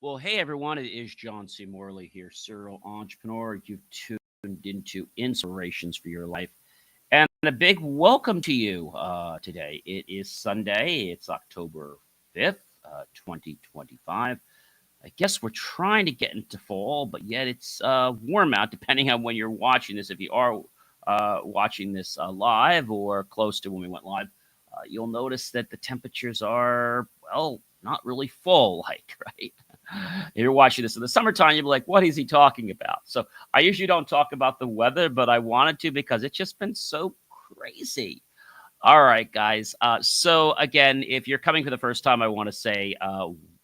Well, hey everyone, it is John C. Morley here, serial entrepreneur. You've tuned into Inspirations for Your Life. And a big welcome to you today. It is Sunday, it's October 5th, 2025. I guess we're trying to get into fall, but yet it's warm out, depending on when you're watching this. If you are watching this live or close to when we went live, you'll notice that the temperatures are, well, not really fall like, right? If you're watching this in the summertime, you'll be like, what is he talking about? So I usually don't talk about the weather, but I wanted to because it's just been so crazy. All right, guys. So again, if you're coming for the first time, I want to say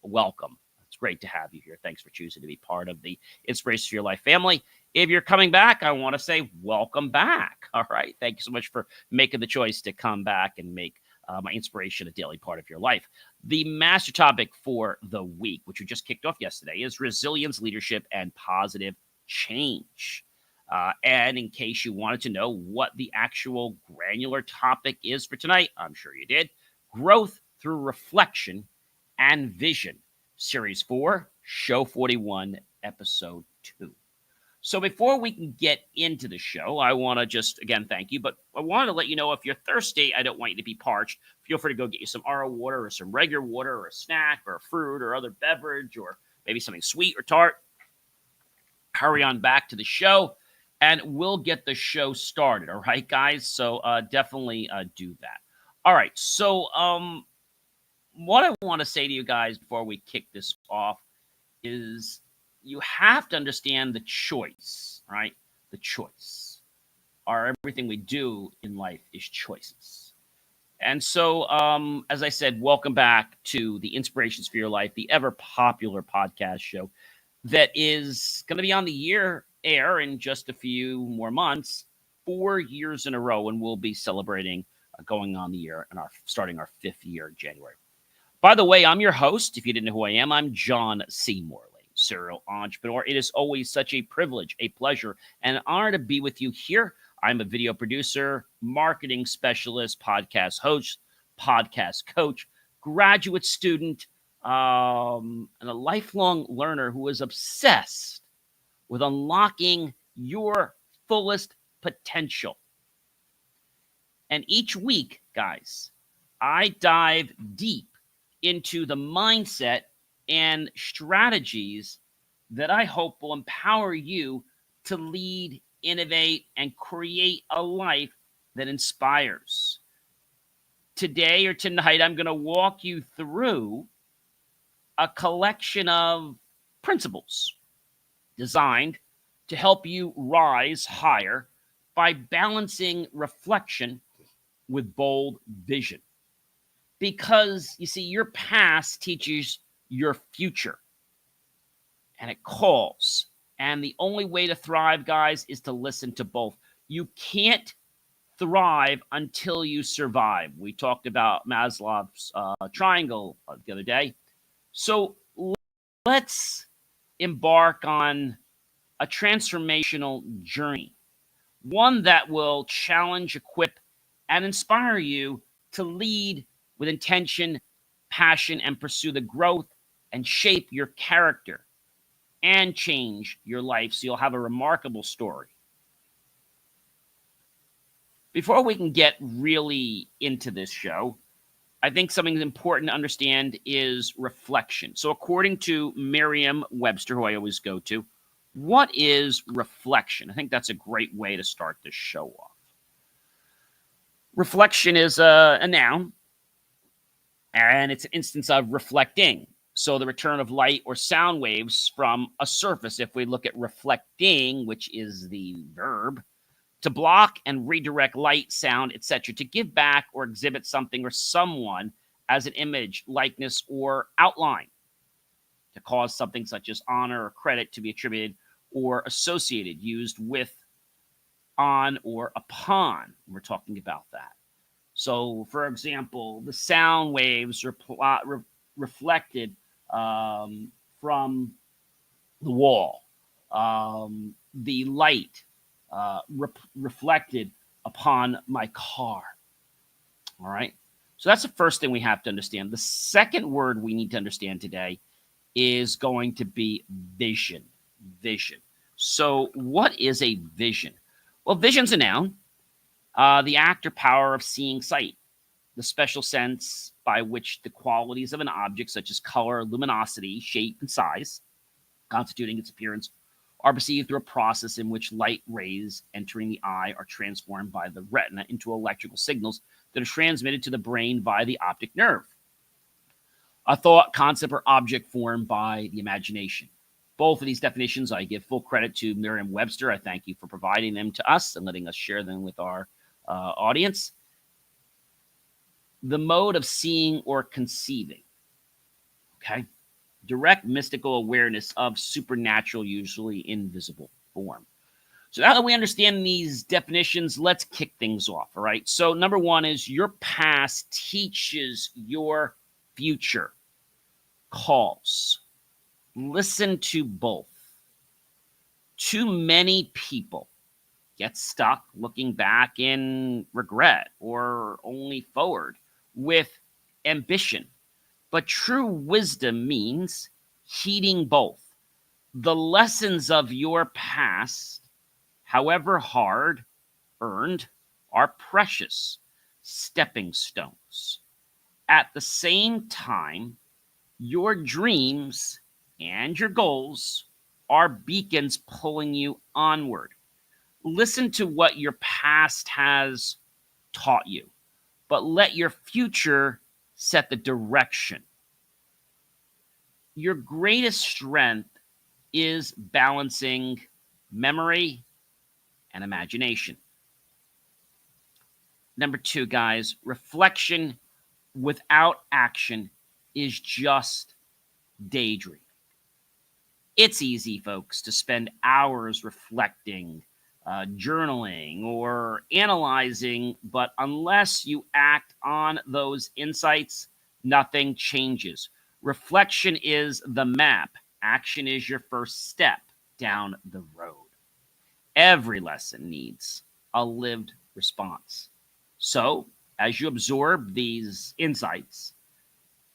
welcome. It's great to have you here. Thanks for choosing to be part of the Inspiration for Your Life family. If you're coming back, I want to say welcome back. All right. Thank you so much for making the choice to come back and make my inspiration a daily part of your life. The master topic for the week, which we just kicked off yesterday, is resilience, leadership, and positive change. And in case you wanted to know what the actual granular topic is for tonight, I'm sure you did. Growth through reflection and vision, Series 4, Show 41, Episode 2. So before we can get into the show, I want to just, again, thank you. But I wanted to let you know if you're thirsty, I don't want you to be parched. Feel free to go get you some RO water or some regular water or a snack or a fruit or other beverage or maybe something sweet or tart. Hurry on back to the show and we'll get the show started. All right, guys? So definitely do that. All right. So what I want to say to you guys before we kick this off is you have to understand the choice, right? The choice. Everything we do in life is choices. And so, as I said, welcome back to the Inspirations for Your Life, the ever popular podcast show that is going to be on the air in just a few more months, 4 years in a row, and we'll be celebrating going on the year and starting our 5th year in January. By the way, I'm your host. If you didn't know who I am, I'm John C. Morley, serial entrepreneur. It is always such a privilege, a pleasure, and an honor to be with you here. I'm a video producer, marketing specialist, podcast host, podcast coach, graduate student, and a lifelong learner who is obsessed with unlocking your fullest potential. And each week, guys, I dive deep into the mindset and strategies that I hope will empower you to lead, innovate, and create a life that inspires. Today or tonight, I'm going to walk you through a collection of principles designed to help you rise higher by balancing reflection with bold vision. Because, you see, your past teaches your future, and it calls. And the only way to thrive, guys, is to listen to both. You can't thrive until you survive. We talked about Maslow's triangle the other day. So let's embark on a transformational journey, one that will challenge, equip, and inspire you to lead with intention, passion, and pursue the growth and shape your character and change your life so you'll have a remarkable story. Before we can get really into this show, I think something important to understand is reflection. So according to Merriam-Webster, who I always go to, what is reflection? I think that's a great way to start this show off. Reflection is a noun, and it's an instance of reflecting. So the return of light or sound waves from a surface. If we look at reflecting, which is the verb, to block and redirect light, sound, etc., to give back or exhibit something or someone as an image, likeness, or outline, to cause something such as honor or credit to be attributed or associated, used with, on, or upon. We're talking about that. So, for example, the sound waves reflected from the wall, the light reflected upon my car. All right. So that's the first thing we have to understand. The second word we need to understand today is going to be vision. Vision. So, what is a vision? Well, vision's a noun, the act or power of seeing sight, the special sense by which the qualities of an object, such as color, luminosity, shape, and size, constituting its appearance, are perceived through a process in which light rays entering the eye are transformed by the retina into electrical signals that are transmitted to the brain via the optic nerve. A thought, concept, or object formed by the imagination. Both of these definitions, I give full credit to Merriam-Webster. I thank you for providing them to us and letting us share them with our audience. The mode of seeing or conceiving. Okay. Direct mystical awareness of supernatural, usually invisible form. So now that we understand these definitions, let's kick things off. All right. So, number one is your past teaches your future. Calls. Listen to both. Too many people get stuck looking back in regret or only forward with ambition. But true wisdom means heeding both. The lessons of your past, however hard earned, are precious stepping stones. At the same time, your dreams and your goals are beacons pulling you onward. Listen to what your past has taught you, but let your future set the direction. Your greatest strength is balancing memory and imagination. Number two, guys, reflection without action is just daydreaming. It's easy, folks, to spend hours reflecting, journaling, or analyzing, but unless you act on those insights, nothing changes. Reflection is the map. Action is your first step down the road. Every lesson needs a lived response. So, as you absorb these insights,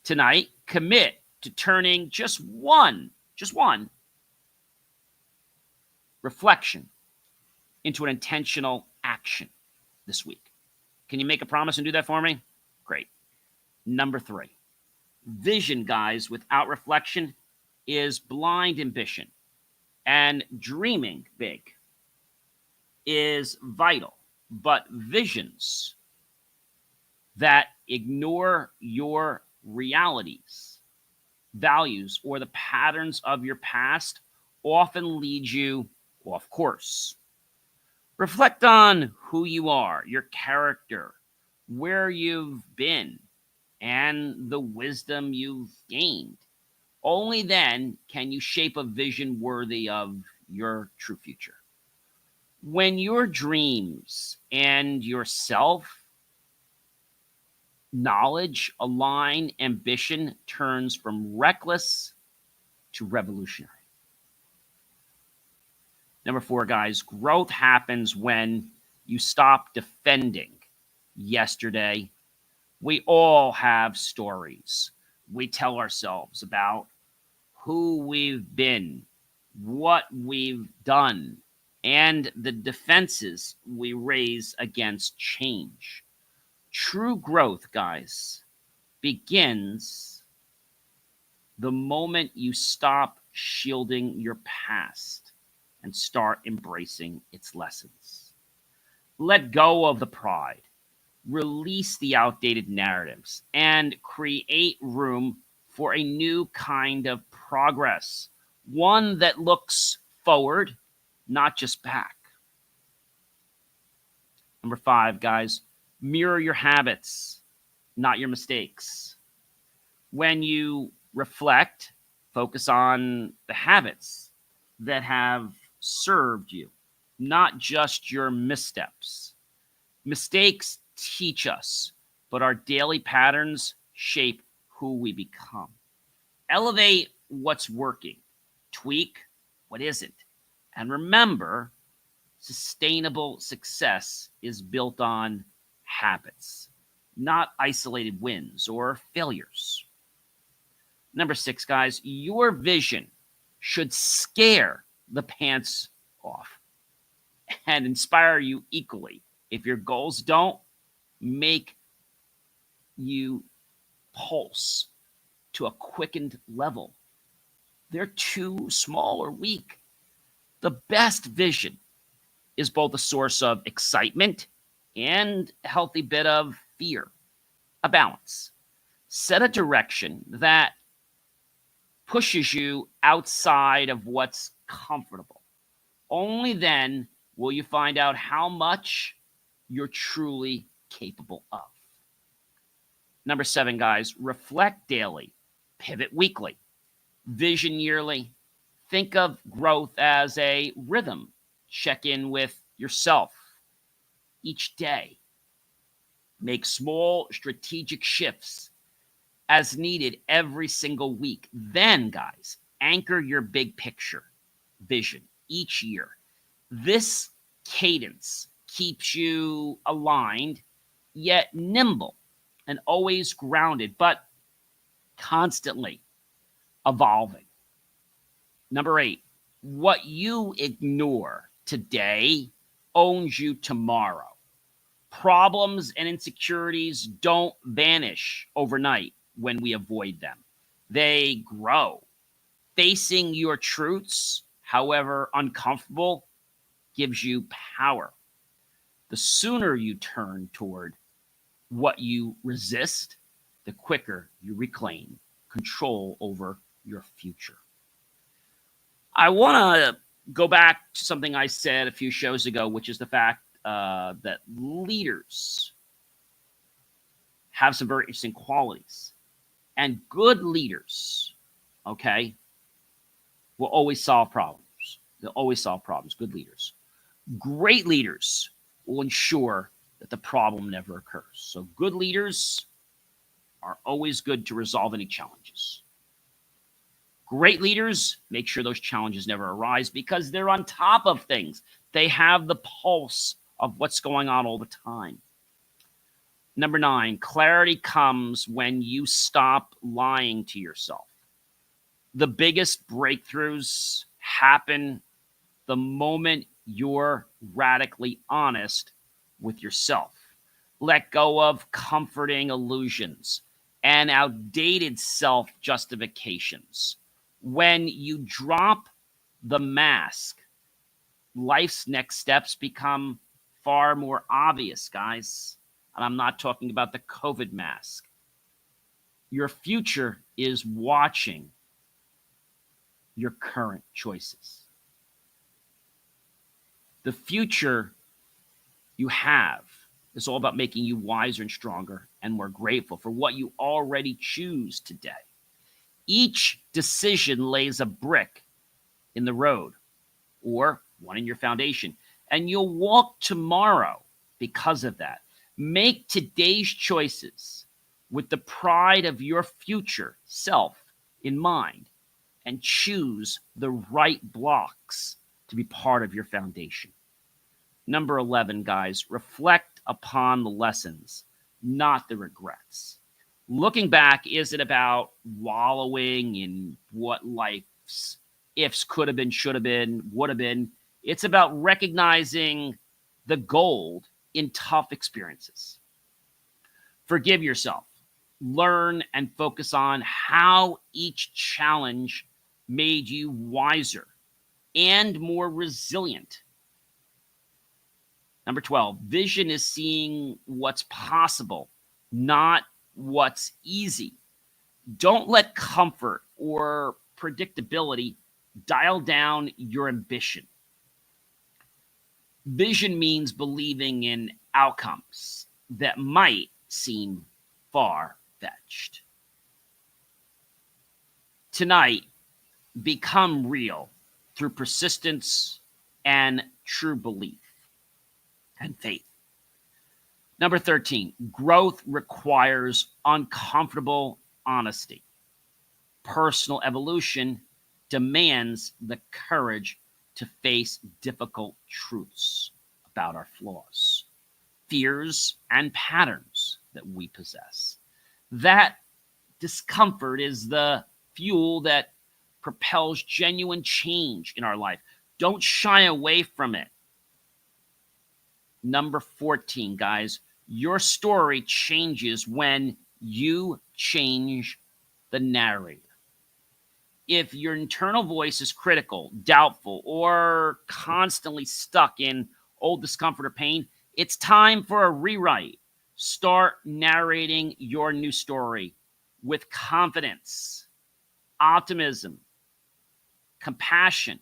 tonight, commit to turning just one reflection into an intentional action this week. Can you make a promise and do that for me? Great. Number three, vision, guys, without reflection is blind ambition. And dreaming big is vital. But visions that ignore your realities, values, or the patterns of your past often lead you off course. Reflect on who you are, your character, where you've been, and the wisdom you've gained. Only then can you shape a vision worthy of your true future. When your dreams and yourself knowledge align, ambition turns from reckless to revolutionary. Number four, guys, growth happens when you stop defending yesterday. We all have stories we tell ourselves about who we've been, what we've done, and the defenses we raise against change. True growth, guys, begins the moment you stop shielding your past and start embracing its lessons. Let go of the pride, release the outdated narratives, and create room for a new kind of progress, one that looks forward, not just back. Number five, guys, mirror your habits, not your mistakes. When you reflect, focus on the habits that have served you, not just your missteps. Mistakes teach us, but our daily patterns shape who we become. Elevate what's working, tweak what isn't, and remember, sustainable success is built on habits, not isolated wins or failures. Number 6, guys, your vision should scare the pants off and inspire you equally. If your goals don't make you pulse to a quickened level, they're too small or weak. The best vision is both a source of excitement and a healthy bit of fear, a balance. Set a direction that pushes you outside of what's comfortable. Only then will you find out how much you're truly capable of. Number 7, guys, reflect daily, pivot weekly, vision yearly. Think of growth as a rhythm. Check in with yourself each day. Make small strategic shifts as needed every single week. Then, guys, anchor your big picture vision each year. This cadence keeps you aligned, yet nimble and always grounded, but constantly evolving. Number 8, what you ignore today owns you tomorrow. Problems and insecurities don't vanish overnight when we avoid them. They grow. Facing your truths, however uncomfortable, gives you power. The sooner you turn toward what you resist, the quicker you reclaim control over your future. I want to go back to something I said a few shows ago, which is the fact that leaders have some very interesting qualities. And good leaders, okay, will always solve problems. They'll always solve problems, good leaders. Great leaders will ensure that the problem never occurs. So good leaders are always good to resolve any challenges. Great leaders make sure those challenges never arise because they're on top of things. They have the pulse of what's going on all the time. Number 9, clarity comes when you stop lying to yourself. The biggest breakthroughs happen the moment you're radically honest with yourself. Let go of comforting illusions and outdated self-justifications. When you drop the mask, life's next steps become far more obvious, guys. And I'm not talking about the COVID mask. Your future is watching your current choices. The future you have is all about making you wiser and stronger and more grateful for what you already choose today. Each decision lays a brick in the road or one in your foundation, and you'll walk tomorrow because of that. Make today's choices with the pride of your future self in mind and choose the right blocks to be part of your foundation. Number 11, guys, reflect upon the lessons, not the regrets. Looking back isn't about wallowing in what life's ifs could have been, should have been, would have been. It's about recognizing the gold in tough experiences. Forgive yourself. Learn and focus on how each challenge made you wiser and more resilient. Number 12, vision is seeing what's possible, not what's easy. Don't let comfort or predictability dial down your ambition. Vision means believing in outcomes that might seem far-fetched. Tonight, become real through persistence and true belief and faith. Number 13, growth requires uncomfortable honesty. Personal evolution demands the courage to face difficult truths about our flaws, fears, and patterns that we possess. That discomfort is the fuel that propels genuine change in our life. Don't shy away from it. Number 14, guys, your story changes when you change the narrator. If your internal voice is critical, doubtful, or constantly stuck in old discomfort or pain, it's time for a rewrite. Start narrating your new story with confidence, optimism, compassion,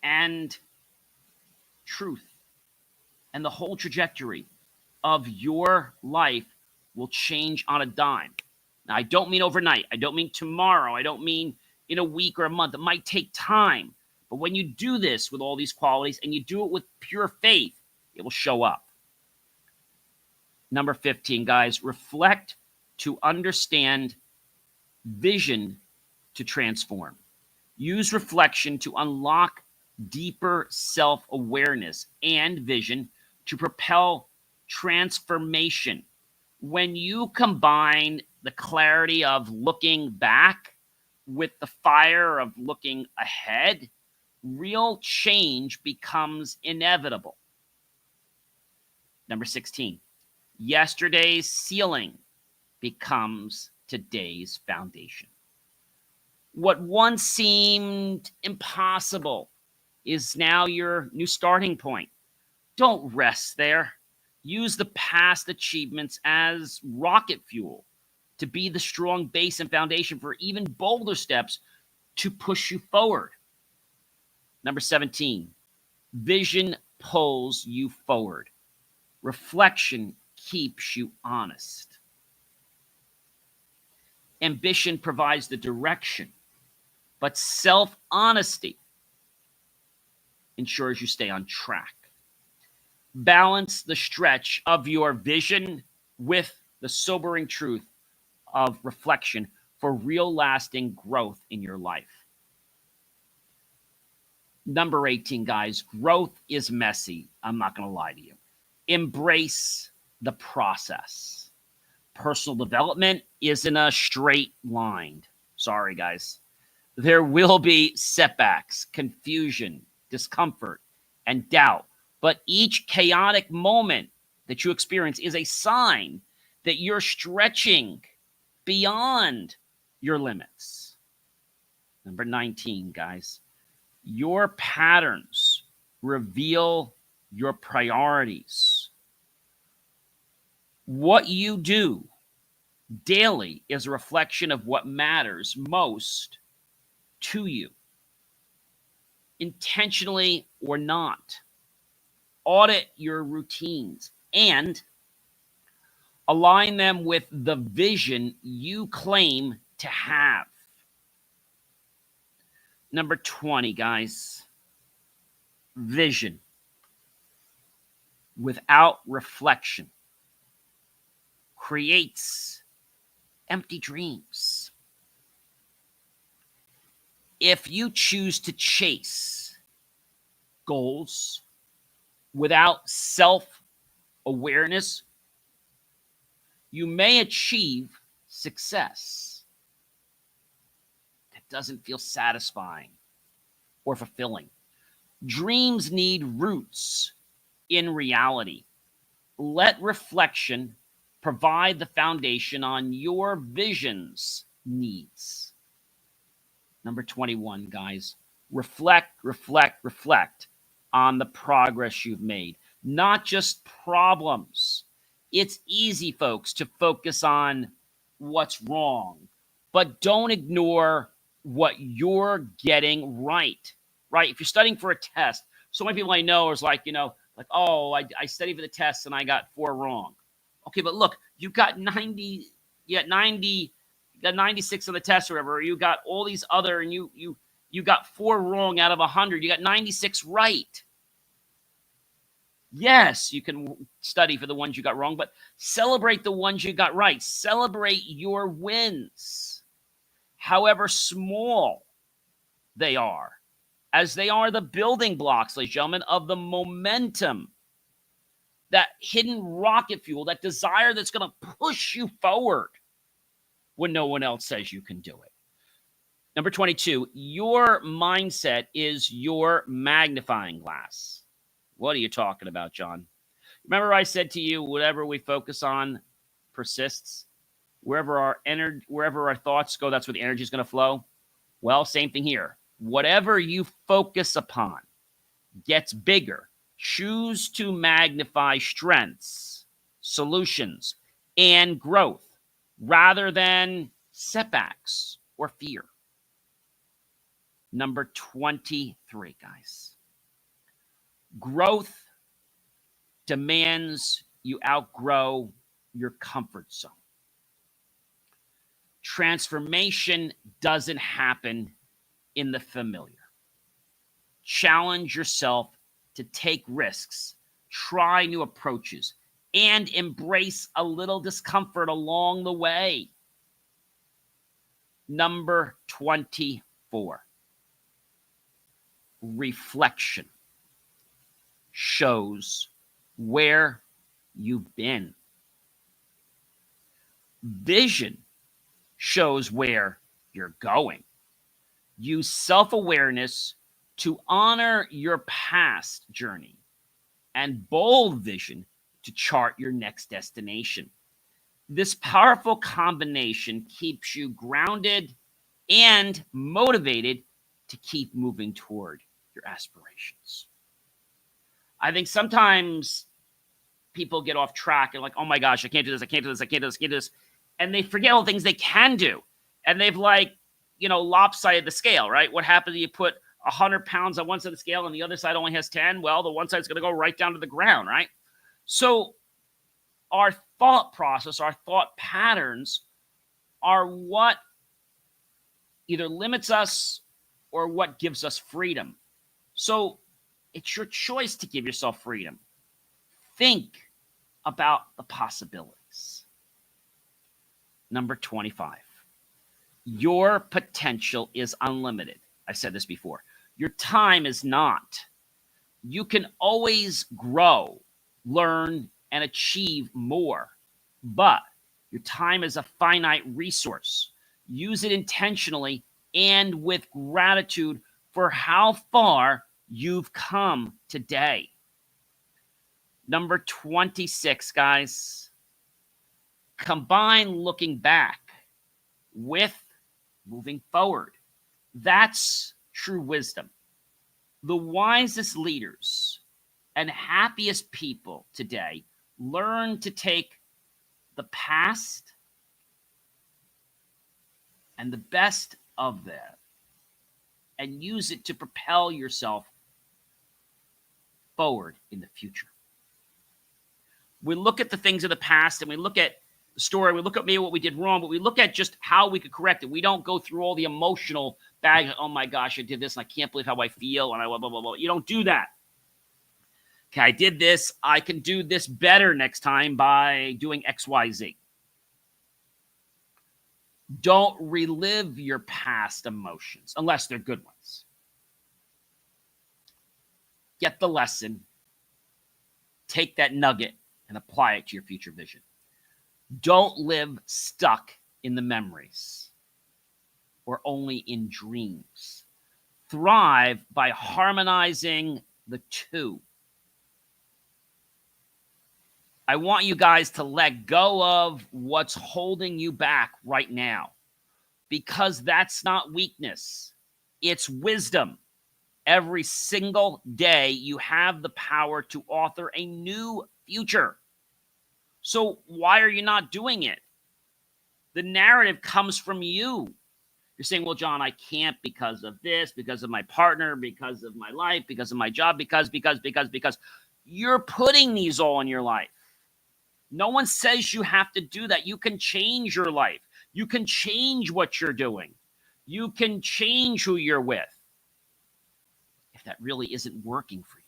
and truth. And the whole trajectory of your life will change on a dime. Now, I don't mean overnight. I don't mean tomorrow. I don't mean in a week or a month. It might take time. But when you do this with all these qualities and you do it with pure faith, it will show up. Number 15, guys, reflect to understand, vision to transform. Use reflection to unlock deeper self-awareness and vision to propel transformation. When you combine the clarity of looking back with the fire of looking ahead, real change becomes inevitable. Number 16, yesterday's ceiling becomes today's foundation. What once seemed impossible is now your new starting point. Don't rest there. Use the past achievements as rocket fuel to be the strong base and foundation for even bolder steps to push you forward. Number 17, vision pulls you forward. Reflection keeps you honest. Ambition provides the direction, but self-honesty ensures you stay on track. Balance the stretch of your vision with the sobering truth of reflection for real lasting growth in your life. Number 18, guys, growth is messy. I'm not going to lie to you. Embrace the process. Personal development isn't a straight line. Sorry, guys. There will be setbacks, confusion, discomfort, and doubt. But each chaotic moment that you experience is a sign that you're stretching beyond your limits. Number 19, guys, your patterns reveal your priorities. What you do daily is a reflection of what matters most to you, intentionally or not. Audit your routines and align them with the vision you claim to have. Number 20, guys, vision without reflection creates empty dreams. If you choose to chase goals without self-awareness, you may achieve success that doesn't feel satisfying or fulfilling. Dreams need roots in reality. Let reflection provide the foundation on your vision's needs. Number 21, guys, reflect on the progress you've made, not just problems. It's easy, folks, to focus on what's wrong, but don't ignore what you're getting right, right? If you're studying for a test, so many people I know is like, oh, I studied for the test and I got 4 wrong. Okay, but look, you got 90, you got 90, you got 96 on the test or whatever. You got all these other, and you got 4 wrong out of 100. You got 96 right. Yes, you can study for the ones you got wrong, but celebrate the ones you got right. Celebrate your wins, however small they are, as they are the building blocks, ladies and gentlemen, of the momentum, that hidden rocket fuel, that desire that's going to push you forward when no one else says you can do it. Number 22, your mindset is your magnifying glass. What are you talking about, John? Remember I said to you, whatever we focus on persists. Wherever our thoughts go, that's where the energy is going to flow. Well, same thing here. Whatever you focus upon gets bigger. Choose to magnify strengths, solutions, and growth rather than setbacks or fear. Number 23, guys. Growth demands you outgrow your comfort zone. Transformation doesn't happen in the familiar. Challenge yourself to take risks, try new approaches, and embrace a little discomfort along the way. Number 24. Reflection shows where you've been. Vision shows where you're going. Use self-awareness to honor your past journey and bold vision to chart your next destination. This powerful combination keeps you grounded and motivated to keep moving toward your aspirations. I think sometimes people get off track and like, oh my gosh, I can't do this, I can't do this, I can't do this, I can't do this. And they forget all the things they can do. And they've lopsided the scale, right? What happens if you put 100 pounds on one side of the scale and the other side only has 10? Well, the one side's going to go right down to the ground, right? So our thought process, our thought patterns are what either limits us or what gives us freedom. So it's your choice to give yourself freedom. Think about the possibilities. Number 25. Your potential is unlimited. I said this before. Your time is not. You can always grow, learn, and achieve more. But your time is a finite resource. Use it intentionally and with gratitude for how far you've come today. Number 26, guys. Combine looking back with moving forward. That's true wisdom. The wisest leaders and happiest people today learn to take the past and the best of that and use it to propel yourself forward in the future. We look at the things of the past and we look at the story, we look at maybe what we did wrong, but we look at just how we could correct it. We don't go through all the emotional bag. Oh my gosh, I did this and I can't believe how I feel and I blah, blah, blah, blah. You don't do that. Okay, I did this. I can do this better next time by doing X, Y, Z. Don't relive your past emotions unless they're good ones. Get the lesson, take that nugget, and apply it to your future vision. Don't live stuck in the memories or only in dreams. Thrive by harmonizing the two. I want you guys to let go of what's holding you back right now, because that's not weakness. It's wisdom. Every single day, you have the power to author a new future. So why are you not doing it? The narrative comes from you. You're saying, well, John, I can't because of this, because of my partner, because of my life, because of my job, because. You're putting these all in your life. No one says you have to do that. You can change your life. You can change what you're doing. You can change who you're with if that really isn't working for you.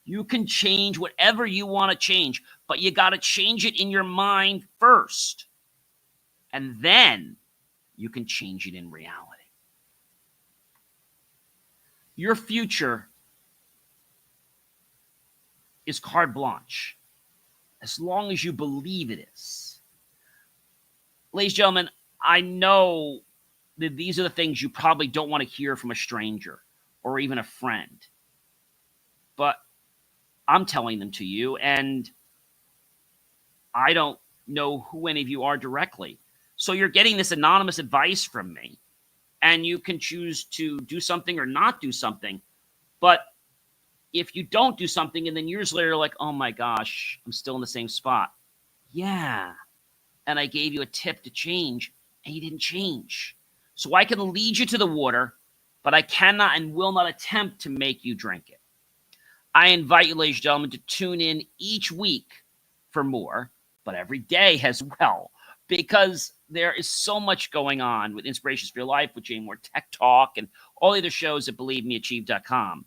You can change whatever you want to change, but you got to change it in your mind first. And then you can change it in reality. Your future is carte blanche, as long as you believe it is. ladies and gentlemen, I know that these are the things you probably don't want to hear from a stranger or even a friend, but I'm telling them to you, and I don't know who any of you are directly. So you're getting this anonymous advice from me, and you can choose to do something or not do something. But if you don't do something and then years later, like, oh my gosh, I'm still in the same spot. Yeah. And I gave you a tip to change, and you didn't change. So I can lead you to the water, but I cannot and will not attempt to make you drink it. I invite you, ladies and gentlemen, to tune in each week for more, but every day as well, because there is so much going on with Inspirations for Your Life, with Jane Moore Tech Talk, and all the other shows at BelieveMeAchieve.com.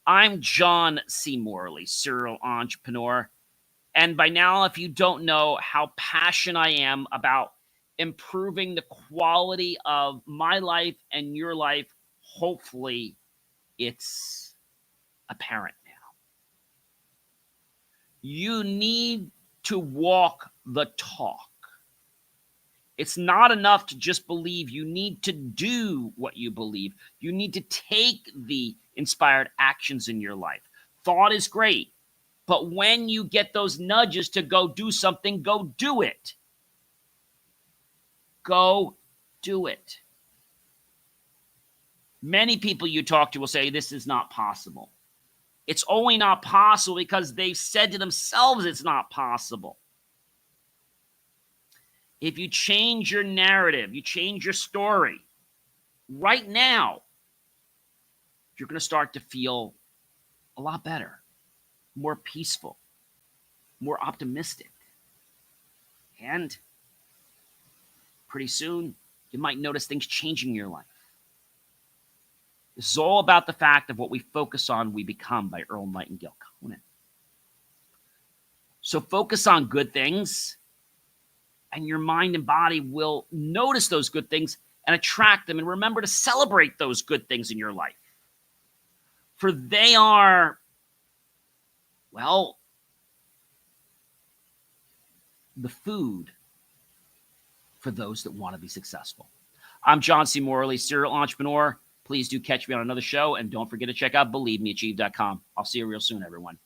I'm John C. Morley, serial entrepreneur. And by now, if you don't know how passionate I am about improving the quality of my life and your life, hopefully it's apparent now. You need to walk the talk. It's not enough to just believe. You need to do what you believe. You need to take the inspired actions in your life. Thought is great, but when you get those nudges to go do something, go do it. Go do it. Many people you talk to will say this is not possible. It's only not possible because they've said to themselves it's not possible. If you change your narrative, you change your story, right now, you're going to start to feel a lot better, more peaceful, more optimistic. And pretty soon, you might notice things changing in your life. This is all about the fact of what we focus on, we become, by Earl Nightingale Conan. So focus on good things, and your mind and body will notice those good things and attract them. And remember to celebrate those good things in your life. For they are, well, the food for those that want to be successful. I'm John C. Morley, serial entrepreneur. Please do catch me on another show, and don't forget to check out BelieveMeAchieve.com. I'll see you real soon, everyone.